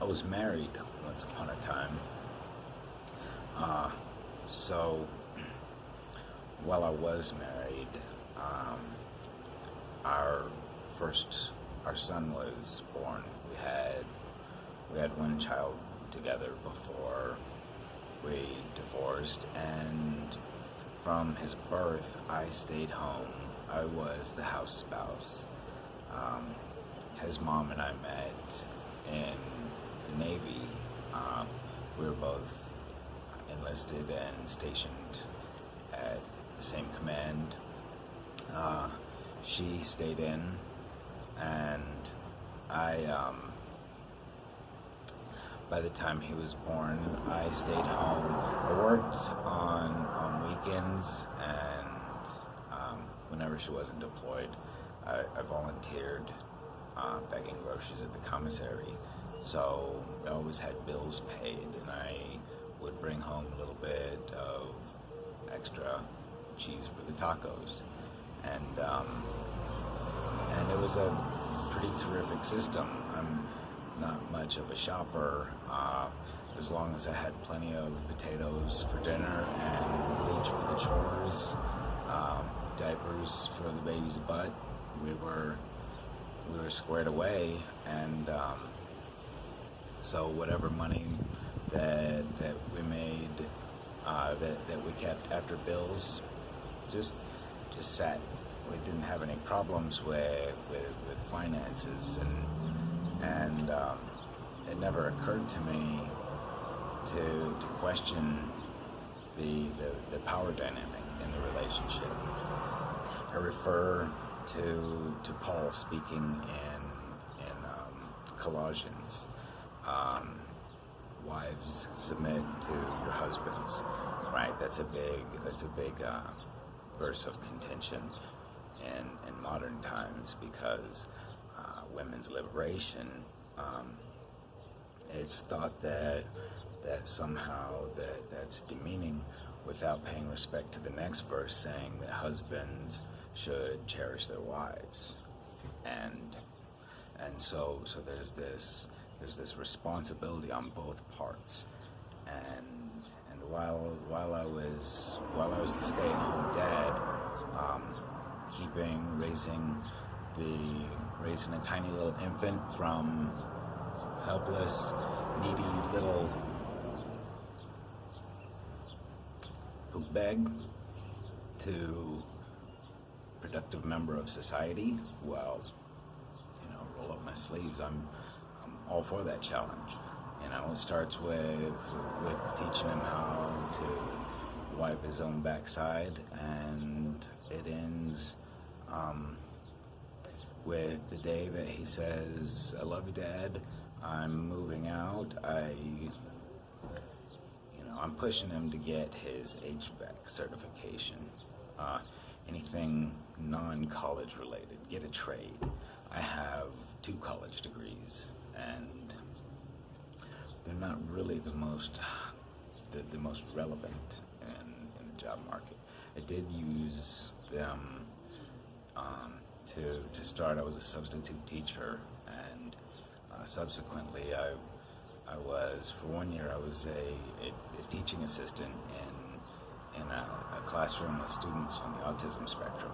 was married once upon a time. So while I was married, our son was born. We had one child together before we divorced, and from his birth, I stayed home. I was the house spouse. His mom and I met in the Navy. We were both enlisted and stationed at the same command. She stayed in, and by the time he was born, I stayed home. I worked on weekends, and whenever she wasn't deployed, I volunteered begging groceries at the commissary. So I always had bills paid, and I would bring home a little bit of extra cheese for the tacos. And it was a pretty terrific system. I'm not much of a shopper. As long as I had plenty of potatoes for dinner and bleach for the chores, diapers for the baby's butt, we were squared away. And so whatever money that we made, that we kept after bills, just sat. We didn't have any problems with finances, and it never occurred to me to question the power dynamic in the relationship. I refer to Paul speaking in Colossians. Wives, submit to your husbands. Right? That's a big verse of contention in modern times, because women's liberation, it's thought that somehow that's demeaning, without paying respect to the next verse saying that husbands should cherish their wives, and so there's this responsibility on both parts, and while I was the stay-at-home dad, raising a tiny little infant from helpless, needy little poop bag to productive member of society, well, roll up my sleeves. I'm all for that challenge. It starts with teaching him how to wipe his own backside, and it ends with the day that he says, "I love you, Dad. I'm moving out." I'm pushing him to get his HVAC certification. Anything non-college related, get a trade. I have 2 college degrees, and they're not really the most relevant in the job market. I did use them to start. I was a substitute teacher, and subsequently I was, for 1 year, I was a teaching assistant in a classroom with students on the autism spectrum.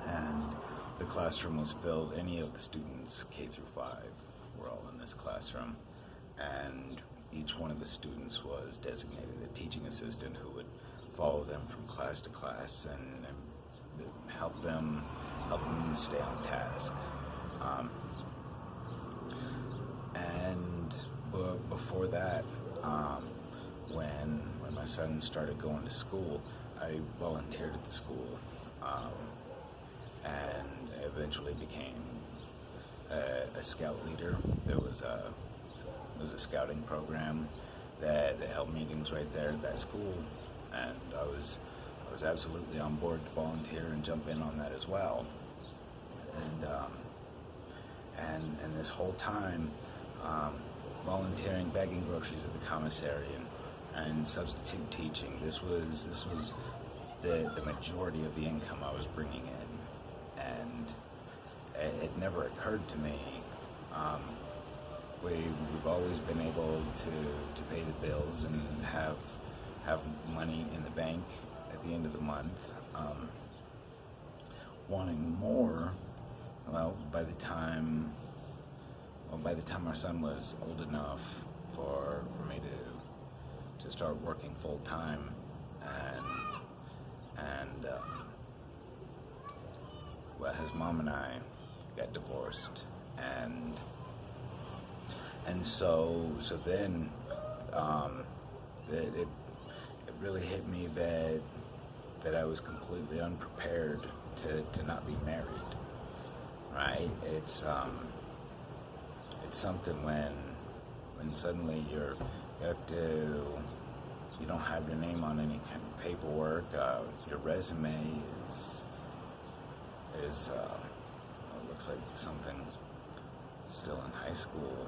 And the classroom was filled, any of the students, K through 5, were all in this classroom. And each one of the students was designated a teaching assistant who would follow them from class to class and help them stay on task. And before that, when my son started going to school, I volunteered at the school, and eventually became a scout leader. There was a scouting program that held meetings right there at that school, and I was absolutely on board to volunteer and jump in on that as well. And this whole time, volunteering, begging groceries at the commissary, and substitute teaching. This was the majority of the income I was bringing in, and it never occurred to me. We I've always been able to pay the bills and have money in the bank at the end of the month. Wanting more, well, by the time our son was old enough for me to start working full time, and well, his mom and I got divorced, and so then it really hit me that I was completely unprepared to not be married. Right? It's something when suddenly you don't have your name on any kind of paperwork. Your resume is it looks like something still in high school,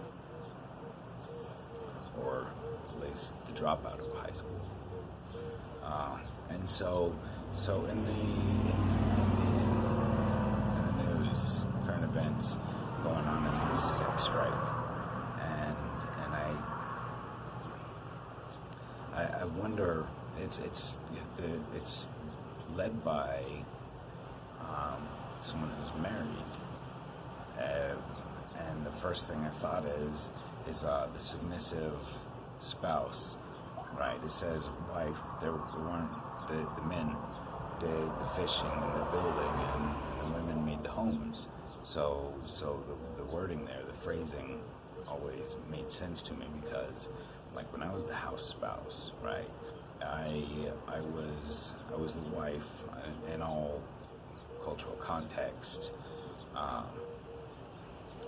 or at least the dropout of high school. And so in the news, current events going on is this sex strike, and I wonder, it's led by someone who's married, and the first thing I thought is the submissive spouse, right? It says wife. There weren't the men did the fishing and the building, and the women made the homes. So the wording there, the phrasing, always made sense to me, because like when I was the house spouse, right? I was the wife in all cultural context,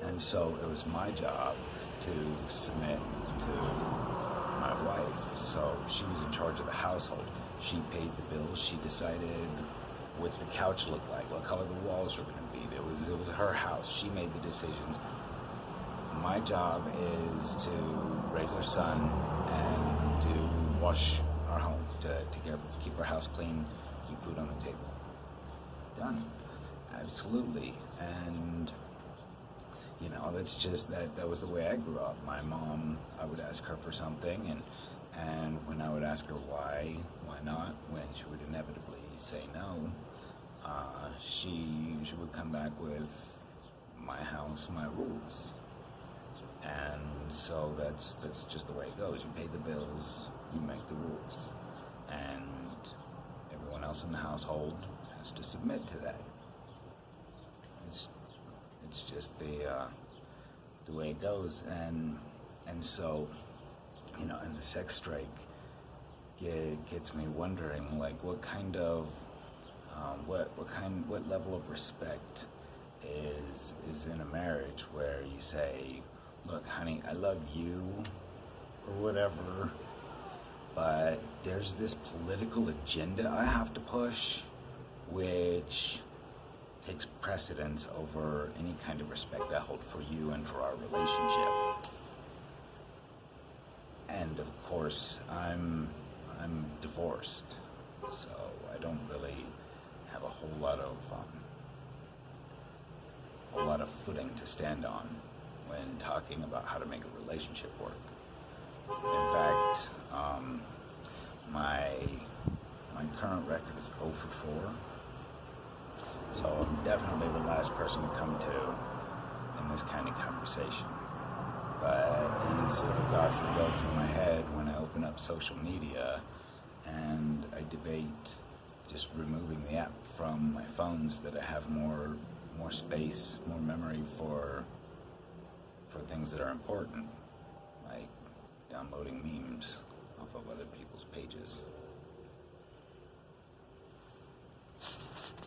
and so it was my job to submit to my wife. So she was in charge of the household. She paid the bills. She decided what the couch looked like, what color the walls were going to be. It was her house. She made the decisions. My job is to raise our son and to wash our home, to keep our house clean, keep food on the table. Done. Absolutely. And that's just that was the way I grew up. My mom, I would ask her for something, and when I would ask her why not, when she would inevitably say no, she would come back with my house, my rules. And so that's just the way it goes. You pay the bills, you make the rules, and everyone else in the household has to submit to that. It's just the way it goes, and so and the sex strike gets me wondering, like, what kind of what level of respect is in a marriage where you say, look, honey, I love you, or whatever, but there's this political agenda I have to push, which takes precedence over any kind of respect I hold for you and for our relationship. And of course, I'm divorced, so I don't really have a whole lot of footing to stand on when talking about how to make a relationship work. In fact, my current record is 0 for 4. So I'm definitely the last person to come to in this kind of conversation. But these are the thoughts that go through my head when I open up social media and I debate just removing the app from my phone so that I have more space, more memory for things that are important, like downloading memes off of other people's pages.